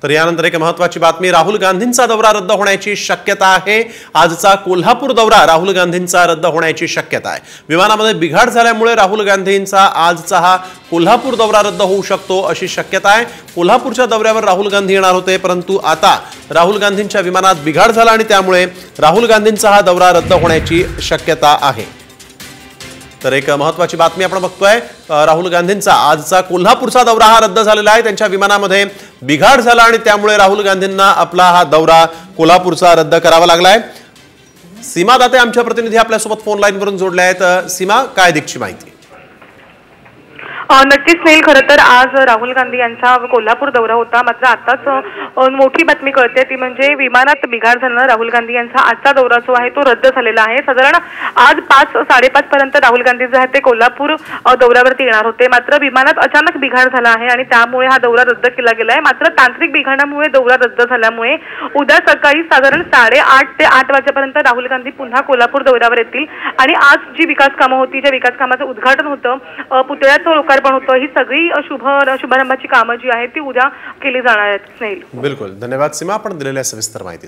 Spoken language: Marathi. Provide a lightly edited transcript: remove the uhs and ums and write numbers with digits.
तर यानंतर एक महत्त्वाची बातमी, राहुल गांधींचा दौरा रद्द होण्याची शक्यता आहे। आजचा कोल्हापूर दौरा राहुल गांधींचा रद्द होण्याची शक्यता आहे। विमानामध्ये बिघाड झाल्यामुळे राहुल गांधींचा आजचा हा कोल्हापूर दौरा रद्द होऊ शकतो अशी शक्यता आहे। कोल्हापूरच्या दौऱ्यावर राहुल गांधी येणार होते, परंतु आता राहुल गांधींच्या विमानात बिघाड झाला आणि त्यामुळे राहुल गांधींचा हा दौरा रद्द होण्याची शक्यता आहे। तर एक महत्त्वाची बातमी आपण बघतोय, राहुल गांधींचा आजचा कोल्हापूरचा दौरा हा रद्द झालेला आहे। त्यांच्या विमानामध्ये बिघाड झाला आणि त्यामुळे राहुल गांधींना आपला हा दौरा कोल्हापूरचा रद्द करावा लागलाय। सीमा दाते आमच्या प्रतिनिधी आपल्यासोबत फोन लाईनवरून जोडले आहेत। सीमा, काय अधिकची माहिती? नक्कीच स्नेल, खरं तर आज राहुल गांधी यांचा कोल्हापूर दौरा होता, मात्र आताच मोठी बातमी कळते ती म्हणजे विमानात बिघाड झाल्यानं राहुल गांधी यांचा आजचा दौरा जो आहे तो रद्द झालेला आहे। साधारण आज 5-5:30 पर्यंत राहुल गांधी जे आहेत ते कोल्हापूर दौऱ्यावरती येणार होते, मात्र विमानात अचानक बिघाड झाला आहे आणि त्यामुळे हा दौरा रद्द केला गेला आहे। मात्र तांत्रिक बिघाडामुळे दौरा रद्द झाल्यामुळे उद्या सकाळी साधारण 8:30 ते 8 वाजेपर्यंत राहुल गांधी पुन्हा कोल्हापूर दौऱ्यावर येतील आणि आज जी विकास कामं होती, ज्या विकास कामाचं उद्घाटन होतं, पुतळ्याचं लोकार्पण होतं, ही सगळी शुभारंभाची कामं जी आहेत ती उद्या केली जाणार आहेत। स्नेल, बिलकुल, धन्यवाद सीमा, आपण दिलेल्या सविस्तर माहिती।